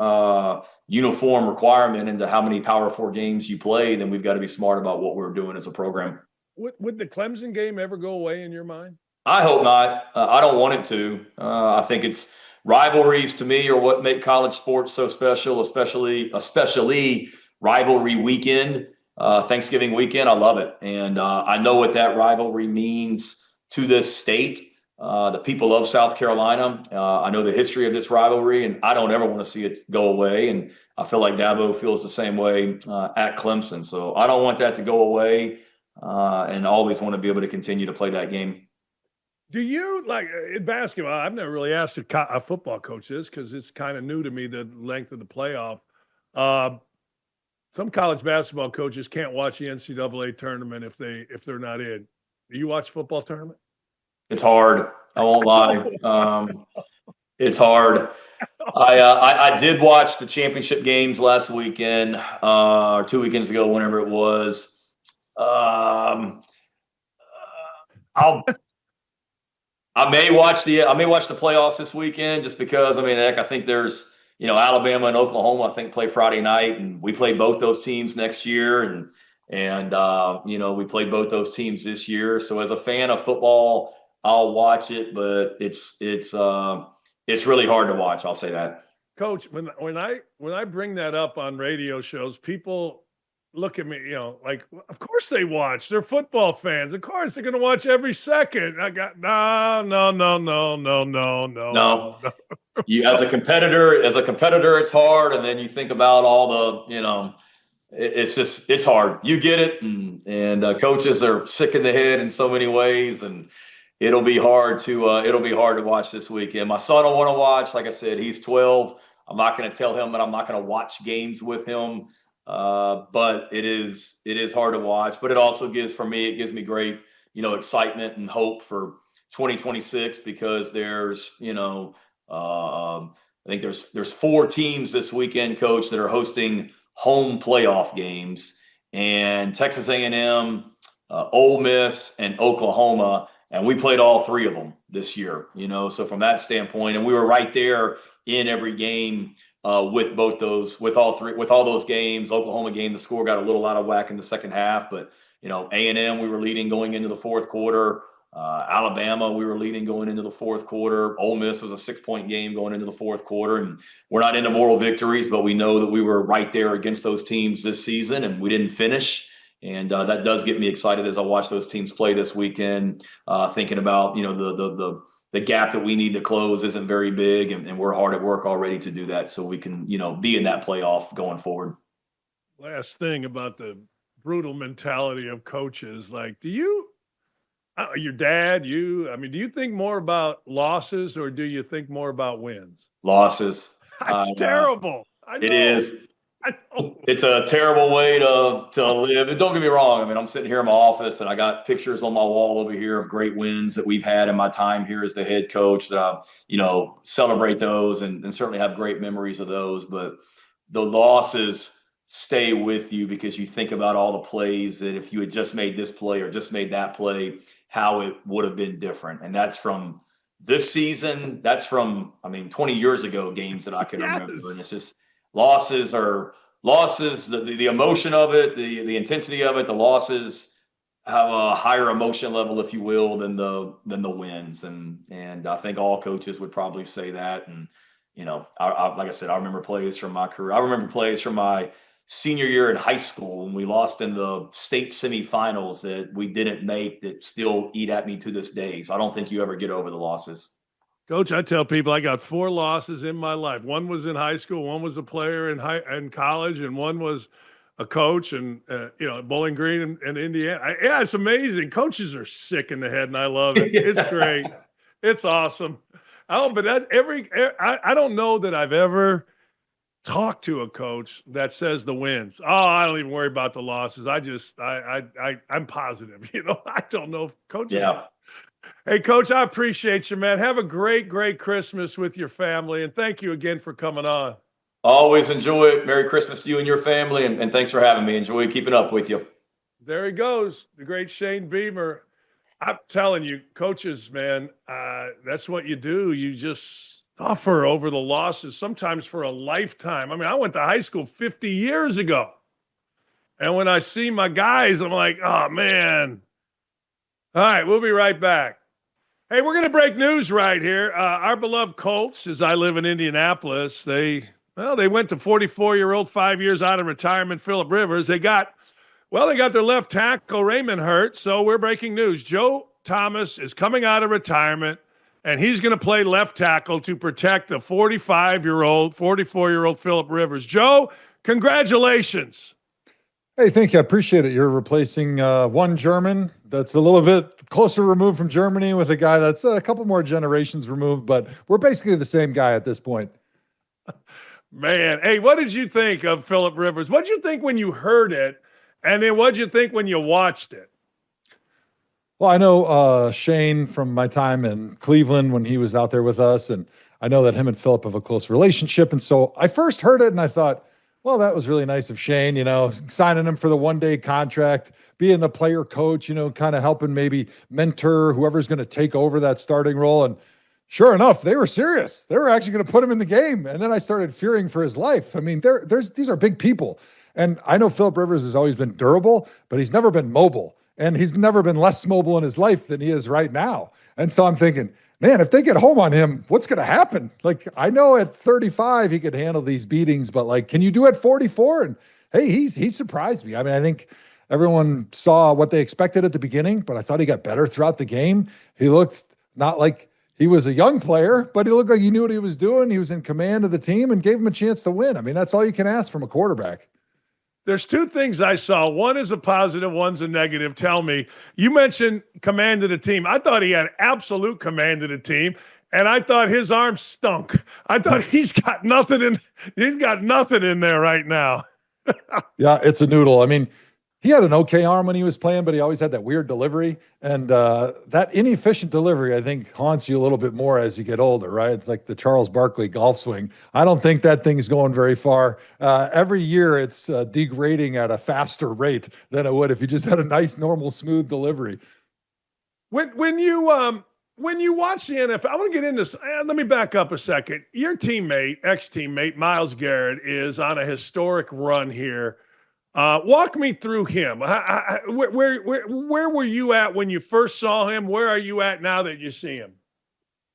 requirement into how many Power 4 games you play, then we've got to be smart about what we're doing as a program. Would the Clemson game ever go away in your mind? I hope not. I don't want it to. I think it's rivalries, to me, are what make college sports so special, especially rivalry weekend, Thanksgiving weekend. I love it. And I know what that rivalry means to this state, the people of South Carolina. I know the history of this rivalry, and I don't ever want to see it go away. And I feel like Dabo feels the same way at Clemson. So I don't want that to go away, and always want to be able to continue to play that game. Do you, like in basketball, I've never really asked a football coach this because it's kind of new to me, the length of the playoff. Some college basketball coaches can't watch the NCAA tournament if they're not in. Do you watch football tournament? It's hard. I won't lie. It's hard. I did watch the championship games last weekend, or 2 weekends ago, whenever it was. I may watch the playoffs this weekend, just because, I think there's, Alabama and Oklahoma, I think, play Friday night, and we play both those teams next year. And we played both those teams this year. So as a fan of football, I'll watch it, but it's really hard to watch. I'll say that. Coach, when I bring that up on radio shows, people look at me, like, of course they watch. They're football fans. Of course they're going to watch every second. I got no. You, as a competitor, it's hard. And then you think about all the, it's hard. You get it. And coaches are sick in the head in so many ways, and it'll be hard to watch this weekend. My son will want to watch. Like I said, he's 12. I'm not going to tell him that I'm not going to watch games with him. But it is hard to watch, but it also gives me great, excitement and hope for 2026, because there's, I think there's 4 teams this weekend, Coach, that are hosting home playoff games, and Texas A&M, Ole Miss, and Oklahoma. And we played all 3 of them this year, so from that standpoint, and we were right there in every game, with all those games. Oklahoma game, the score got a little out of whack in the second half, but A&M, we were leading going into the fourth quarter. Alabama, we were leading going into the fourth quarter. Ole Miss was a 6-point game going into the fourth quarter, and we're not into moral victories, but we know that we were right there against those teams this season, and we didn't finish. And that does get me excited as I watch those teams play this weekend, thinking about, the gap that we need to close isn't very big, and we're hard at work already to do that, so we can, be in that playoff going forward. Last thing about the brutal mentality of coaches, like, do you, your dad, do you think more about losses, or do you think more about wins? Losses. That's terrible. I know. It is. It's a terrible way to live. And don't get me wrong. I'm sitting here in my office, and I got pictures on my wall over here of great wins that we've had in my time here as the head coach, that I, celebrate those and certainly have great memories of those. But the losses stay with you, because you think about all the plays that if you had just made this play or just made that play, how it would have been different. And that's from this season. That's from, 20 years ago, games that I can remember. And it's just, losses, the emotion of it, the intensity of it, the losses have a higher emotion level, if you will, than the wins. And I think all coaches would probably say that. And, like I said, I remember plays from my career. I remember plays from my senior year in high school when we lost in the state semifinals that we didn't make, that still eat at me to this day. So I don't think you ever get over the losses. Coach, I tell people I got 4 losses in my life. One was in high school, one was a player in college, and one was a coach and, Bowling Green and Indiana. Yeah, it's amazing. Coaches are sick in the head, and I love it. Yeah. It's great. It's awesome. But I don't know that I've ever talked to a coach that says the wins. Oh, I don't even worry about the losses. I'm positive. I don't know if coaches. Yeah. Hey, Coach, I appreciate you, man. Have a great, great Christmas with your family, and thank you again for coming on. Always enjoy it. Merry Christmas to you and your family, and thanks for having me. Enjoy keeping up with you. There he goes, the great Shane Beamer. I'm telling you, coaches, man, that's what you do. You just suffer over the losses, sometimes for a lifetime. I mean, I went to high school 50 years ago. And when I see my guys, I'm like, oh, man. All right, we'll be right back. Hey, we're going to break news right here. Our beloved Colts, as I live in Indianapolis, they went to 44-year-old, 5 years out of retirement, Phillip Rivers. They got their left tackle, Raymond, hurt, so we're breaking news. Joe Thomas is coming out of retirement, and he's going to play left tackle to protect the 44-year-old Phillip Rivers. Joe, congratulations. Hey, thank you. I appreciate it. You're replacing one German that's a little bit closer removed from Germany with a guy that's a couple more generations removed, but we're basically the same guy at this point. Man, hey, what did you think of Phillip Rivers? What did you think when you heard it? And then what did you think when you watched it? Well, I know Shane from my time in Cleveland when he was out there with us, and I know that him and Phillip have a close relationship. And so I first heard it and I thought, well, that was really nice of Shane, signing him for the one-day contract, being the player coach, kind of helping maybe mentor whoever's going to take over that starting role. And sure enough, they were serious. They were actually going to put him in the game. And then I started fearing for his life. I mean, these are big people. And I know Phillip Rivers has always been durable, but he's never been mobile. And he's never been less mobile in his life than he is right now. And so I'm thinking, man, if they get home on him, what's going to happen? Like, I know at 35 he could handle these beatings, but can you do it at 44? And hey, he surprised me. I mean, I think everyone saw what they expected at the beginning, but I thought he got better throughout the game. He looked not like he was a young player, but he looked like he knew what he was doing. He was in command of the team and gave him a chance to win. I mean, that's all you can ask from a quarterback. There's two things I saw. One is a positive, one's a negative. Tell me. You mentioned command of the team. I thought he had absolute command of the team, and I thought his arm stunk. I thought he's got nothing in there right now. Yeah, it's a noodle. I mean, he had an okay arm when he was playing, but he always had that weird delivery. And that inefficient delivery, I think, haunts you a little bit more as you get older, right? It's like the Charles Barkley golf swing. I don't think that thing's going very far. Every year it's degrading at a faster rate than it would if you just had a nice, normal, smooth delivery. When you watch the NFL, I want to get into this. Let me back up a second. Your ex-teammate, Myles Garrett, is on a historic run here. Walk me through him. Where were you at when you first saw him? Where are you at now that you see him?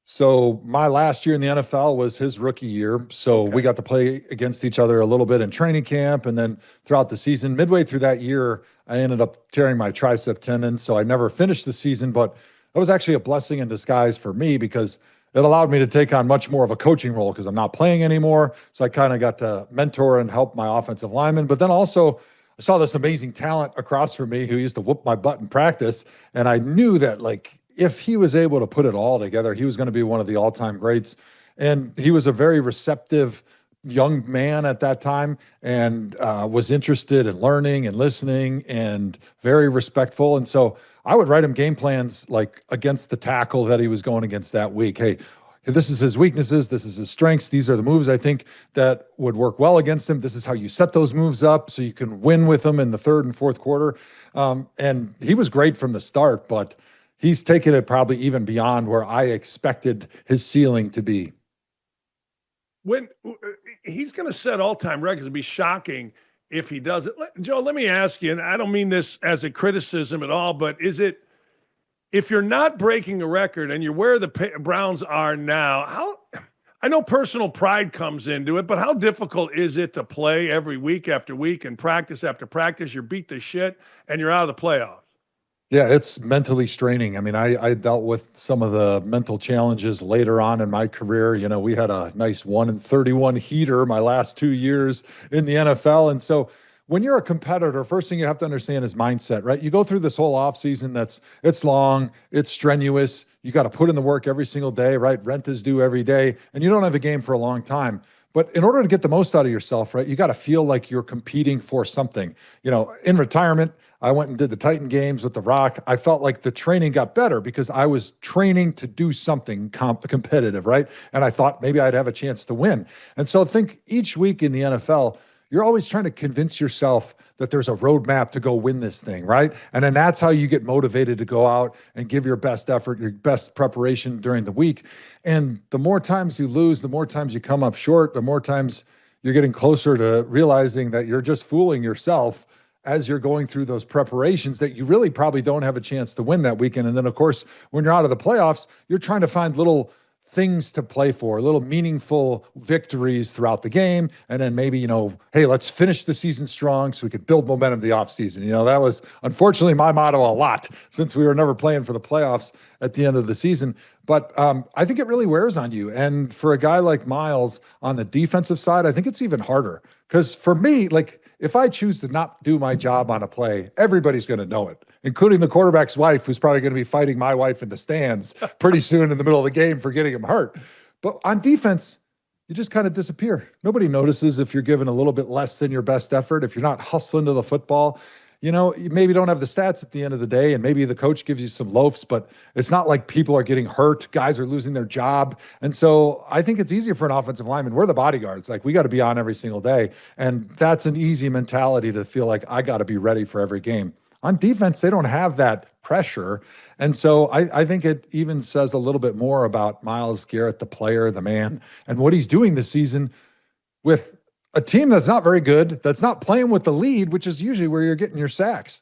So my last year in the NFL was his rookie year. So we got to play against each other a little bit in training camp. And then throughout the season, midway through that year, I ended up tearing my tricep tendon. So I never finished the season, but that was actually a blessing in disguise for me because it allowed me to take on much more of a coaching role because I'm not playing anymore. So I kind of got to mentor and help my offensive linemen. But then also I saw this amazing talent across from me who used to whoop my butt in practice. And I knew that if he was able to put it all together, he was going to be one of the all-time greats. And he was a very receptive young man at that time and was interested in learning and listening and very respectful. And so I would write him game plans against the tackle that he was going against that week. Hey, this is his weaknesses. This is his strengths. These are the moves I think that would work well against him. This is how you set those moves up so you can win with them in the third and fourth quarter. And he was great from the start, but he's taken it probably even beyond where I expected his ceiling to be. When he's going to set all-time records, it'd be shocking if he does it. Joe, let me ask you, and I don't mean this as a criticism at all, but if you're not breaking a record and you're where the Browns are now, I know personal pride comes into it, but how difficult is it to play every week after week and practice after practice? You're beat to shit and you're out of the playoffs. Yeah, it's mentally straining. I mean, I dealt with some of the mental challenges later on in my career. We had a nice 1-31 heater my last 2 years in the NFL. And so when you're a competitor, first thing you have to understand is mindset, right? You go through this whole off season it's long, it's strenuous. You got to put in the work every single day, right? Rent is due every day, and you don't have a game for a long time. But in order to get the most out of yourself, right, you got to feel like you're competing for something. In retirement, I went and did the Titan games with The Rock. I felt like the training got better because I was training to do something competitive, right? And I thought maybe I'd have a chance to win. And so I think each week in the NFL, you're always trying to convince yourself that there's a roadmap to go win this thing, right? And then that's how you get motivated to go out and give your best effort, your best preparation during the week. And the more times you lose, the more times you come up short, the more times you're getting closer to realizing that you're just fooling yourself as you're going through those preparations, that you really probably don't have a chance to win that weekend. And then, of course, when you're out of the playoffs, you're trying to find little things to play for, little meaningful victories throughout the game. And then maybe, hey, let's finish the season strong so we could build momentum the offseason. That was unfortunately my motto a lot since we were never playing for the playoffs at the end of the season. But I think it really wears on you. And for a guy like Miles on the defensive side, I think it's even harder. Because for me, if I choose to not do my job on a play, everybody's going to know it, including the quarterback's wife, who's probably going to be fighting my wife in the stands pretty soon in the middle of the game for getting him hurt. But on defense, you just kind of disappear. Nobody notices if you're giving a little bit less than your best effort, if you're not hustling to the football. You maybe don't have the stats at the end of the day, and maybe the coach gives you some loafs, but it's not like people are getting hurt. Guys are losing their job. And so I think it's easier for an offensive lineman. We're the bodyguards. We got to be on every single day. And that's an easy mentality to feel like I got to be ready for every game. On defense, they don't have that pressure. And so I think it even says a little bit more about Myles Garrett, the player, the man, and what he's doing this season with a team that's not very good, that's not playing with the lead, which is usually where you're getting your sacks.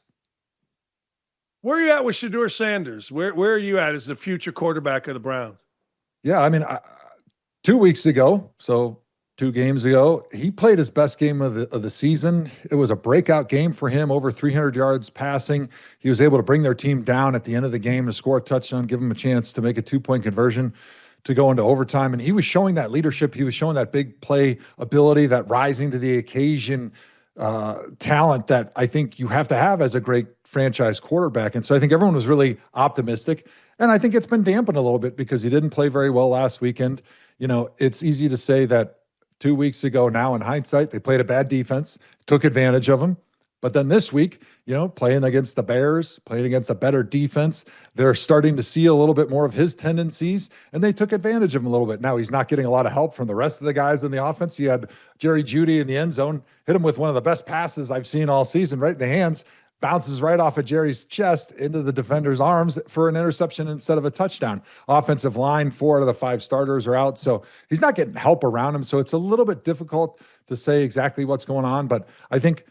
Where are you at with Shedeur Sanders? Where are you at as the future quarterback of the Browns? Yeah, 2 weeks ago, so 2 games ago, he played his best game of the season. It was a breakout game for him, over 300 yards passing. He was able to bring their team down at the end of the game to score a touchdown, give them a chance to make a 2-point conversion to go into overtime. And he was showing that leadership. He was showing that big play ability, that rising to the occasion talent that I think you have to have as a great franchise quarterback. And so I think everyone was really optimistic. And I think it's been dampened a little bit because he didn't play very well last weekend. It's easy to say that 2 weeks ago now in hindsight, they played a bad defense, took advantage of him. But then this week, playing against the Bears, playing against a better defense, they're starting to see a little bit more of his tendencies, and they took advantage of him a little bit. Now he's not getting a lot of help from the rest of the guys in the offense. He had Jerry Jeudy in the end zone, hit him with one of the best passes I've seen all season, right in the hands, bounces right off of Jerry's chest into the defender's arms for an interception instead of a touchdown. Offensive line, 4 out of the 5 starters are out, so he's not getting help around him. So it's a little bit difficult to say exactly what's going on, but I think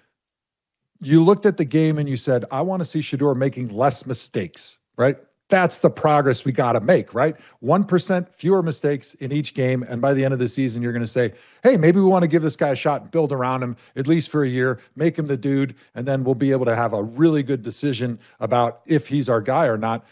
you looked at the game and you said, I want to see Shedeur making less mistakes, right? That's the progress we got to make, right? 1% fewer mistakes in each game. And by the end of the season, you're going to say, hey, maybe we want to give this guy a shot and build around him at least for a year, make him the dude, and then we'll be able to have a really good decision about if he's our guy or not.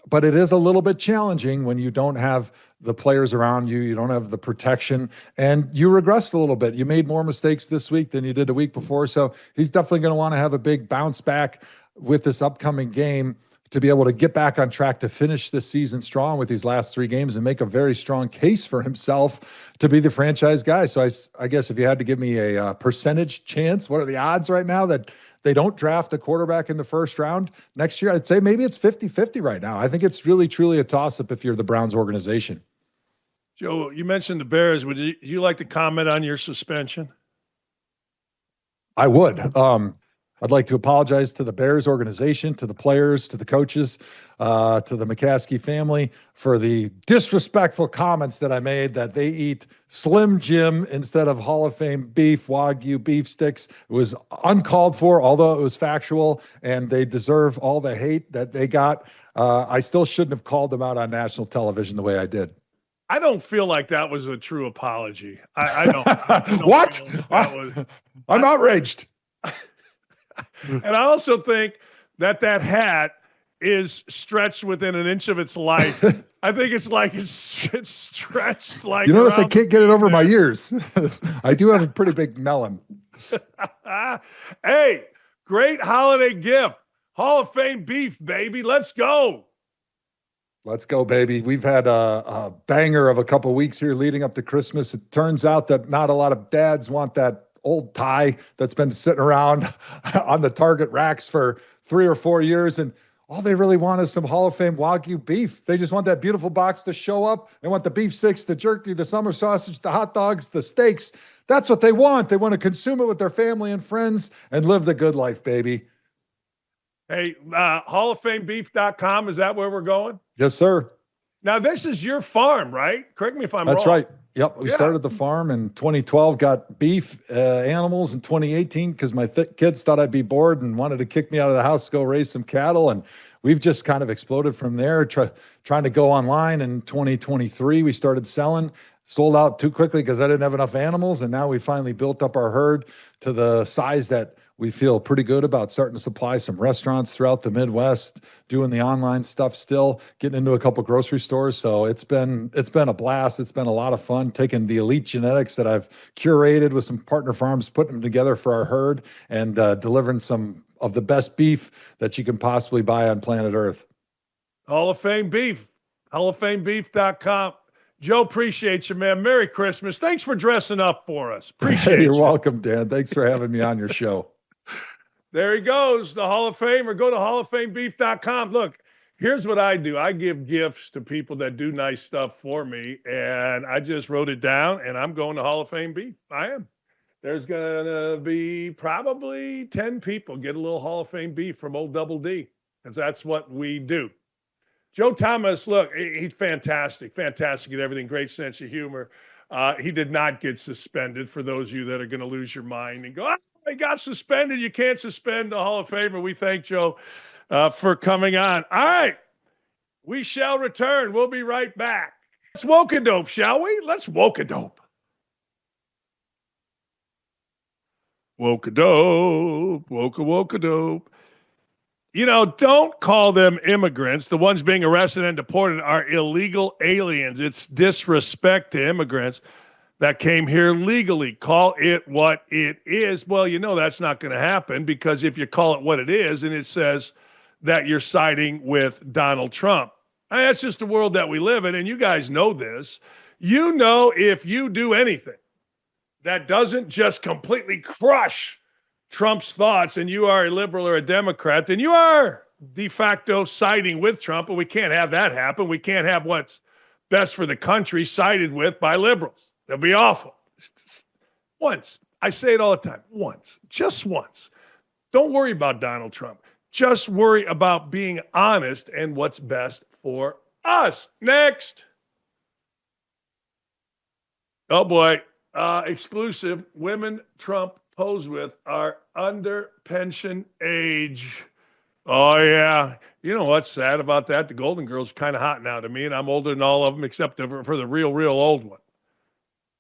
But it is a little bit challenging when you don't have the players around you, you don't have the protection, and you regressed a little bit. You made more mistakes this week than you did the week before, so he's definitely going to want to have a big bounce back with this upcoming game to be able to get back on track to finish this season strong with these last 3 games and make a very strong case for himself to be the franchise guy. So I guess if you had to give me a percentage chance, what are the odds right now that they don't draft a quarterback in the first round next year? I'd say maybe it's 50-50 right now. I think it's really, truly a toss-up if you're the Browns organization. Joe, you mentioned the Bears. Would you like to comment on your suspension? I would. I'd like to apologize to the Bears organization, to the players, to the coaches, to the McCaskey family for the disrespectful comments that I made that they eat Slim Jim instead of Hall of Fame beef, Wagyu beef sticks. It was uncalled for, although it was factual, and they deserve all the hate that they got. I still shouldn't have called them out on national television the way I did. I don't feel like that was a true apology. I don't What? I'm outraged. And I also think that hat is stretched within an inch of its life. I think it's stretched like. You notice I can't get it over my ears. I do have a pretty big melon. Hey, great holiday gift. Hall of Fame beef, baby. Let's go. Let's go, baby. We've had a banger of a couple weeks here leading up to Christmas. It turns out that not a lot of dads want that old tie that's been sitting around on the Target racks for 3 or 4 years. And all they really want is some Hall of Fame Wagyu beef. They just want that beautiful box to show up. They want the beef sticks, the jerky, the summer sausage, the hot dogs, the steaks. That's what they want. They want to consume it with their family and friends and live the good life, baby. Hey, HallOfFameBeef.com, is that where we're going? Yes, sir. Now, this is your farm, right? Correct me if I'm wrong. That's right. Yep. We started the farm in 2012, got beef animals in 2018 because my kids thought I'd be bored and wanted to kick me out of the house to go raise some cattle. And we've just kind of exploded from there, trying to go online. In 2023, we started selling, sold out too quickly because I didn't have enough animals. And now we finally built up our herd to the size that we feel pretty good about starting to supply some restaurants throughout the Midwest, doing the online stuff still, getting into a couple grocery stores. So it's been a blast. It's been a lot of fun taking the elite genetics that I've curated with some partner farms, putting them together for our herd and delivering some of the best beef that you can possibly buy on planet Earth. Hall of Fame Beef, HallOfFameBeef.com. Joe, appreciate you, man. Merry Christmas. Thanks for dressing up for us. Appreciate You're you. welcome, Dan. Thanks for having me on your show. There he goes, the Hall of Famer. Go to HallOfFameBeef.com. Look, here's what I do. I give gifts to people that do nice stuff for me, and I just wrote it down, and I'm going to Hall of Fame Beef. I am. There's going to be probably 10 people get a little Hall of Fame beef from old Double D, because that's what we do. Joe Thomas, look, he's fantastic at everything. Great sense of humor. He did not get suspended, for those of you that are going to lose your mind and go, oh, he got suspended. You can't suspend the Hall of Famer. We thank Joe for coming on. All right. We shall return. We'll be right back. Let's woke-a-dope, shall we? Let's woke-a-dope. Woke-a-dope, woke-a-woke-a-dope. You know, don't call them immigrants. The ones being arrested and deported are illegal aliens. It's disrespect to immigrants that came here legally. Call it what it is. Well, you know that's not going to happen, because if you call it what it is and it says that you're siding with Donald Trump, I mean, that's just the world that we live in, and you guys know this. You know, if you do anything that doesn't just completely crush Trump's thoughts and you are a liberal or a Democrat, then you are de facto siding with Trump, and we can't have that happen. We can't have what's best for the country sided with by liberals. That'll be awful. Once. I say it all the time. Once. Just once. Don't worry about Donald Trump. Just worry about being honest and what's best for us. Next. Oh, boy. Exclusive. Women Trump pose with are under pension age. Oh, yeah. You know what's sad about that? The Golden Girls are kind of hot now to me, and I'm older than all of them except for the real old one.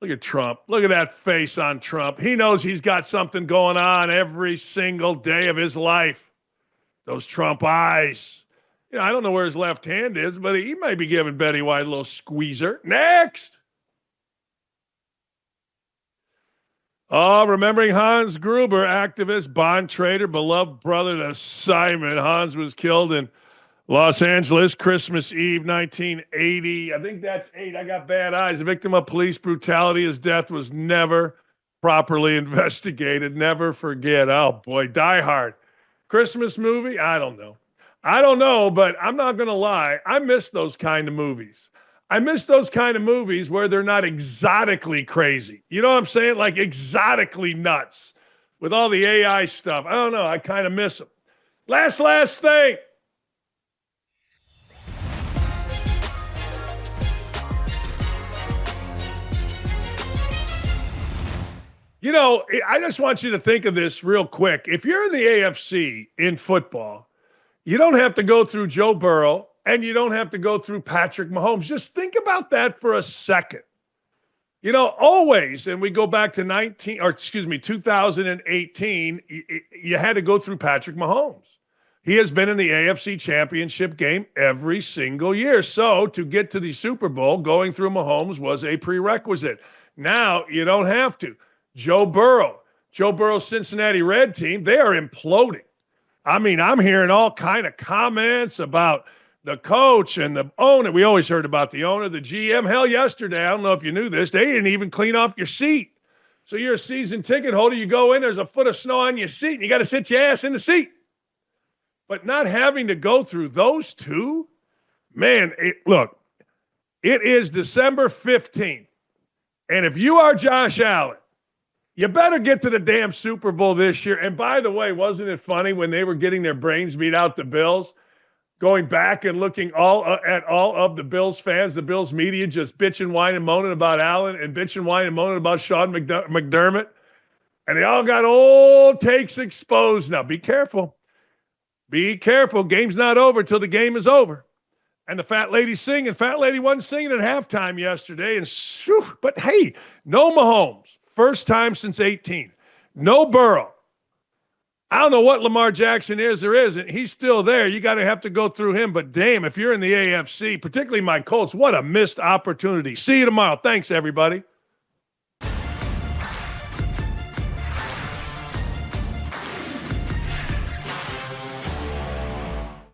Look at Trump. Look at that face on Trump. He knows he's got something going on every single day of his life. Those Trump eyes. You know, I don't know where his left hand is, but he might be giving Betty White a little squeezer. Next. Oh, remembering Hans Gruber, activist, bond trader, beloved brother to Simon. Hans was killed in Los Angeles, Christmas Eve, 1980. I think that's 8. I got bad eyes. A victim of police brutality. His death was never properly investigated. Never forget. Oh, boy, Die Hard. Christmas movie? I don't know, but I'm not going to lie. I miss those kind of movies. I miss those kind of movies where they're not exotically crazy. You know what I'm saying? Like exotically nuts with all the AI stuff. I don't know. I kind of miss them. Last thing. You know, I just want you to think of this real quick. If you're in the AFC in football, you don't have to go through Joe Burrow, and you don't have to go through Patrick Mahomes. Just think about that for a second. You know, always, and we go back to 2018, you had to go through Patrick Mahomes. He has been in the AFC Championship game every single year. So to get to the Super Bowl, going through Mahomes was a prerequisite. Now you don't have to. Joe Burrow, Joe Burrow's Cincinnati Red team, they are imploding. I mean, I'm hearing all kind of comments about the coach and the owner. We always heard about the owner, the GM. Hell, yesterday, I don't know if you knew this, they didn't even clean off your seat. So you're a season ticket holder. You go in, there's a foot of snow on your seat, and you got to sit your ass in the seat. But not having to go through those two, man, look, it is December 15th. And if you are Josh Allen, you better get to the damn Super Bowl this year. And by the way, wasn't it funny when they were getting their brains beat out the Bills, going back and looking at all of the Bills fans, the Bills media just bitching, whining, moaning about Allen and bitching, whining, moaning about Sean McDermott. And they all got old takes exposed. Now, be careful. Be careful. Game's not over till the game is over. And the fat lady's singing. Fat lady wasn't singing at halftime yesterday. But hey, no Mahomes. First time since 18. No Burrow. I don't know what Lamar Jackson is or isn't. He's still there. You got to have to go through him. But damn, if you're in the AFC, particularly my Colts, what a missed opportunity. See you tomorrow. Thanks, everybody.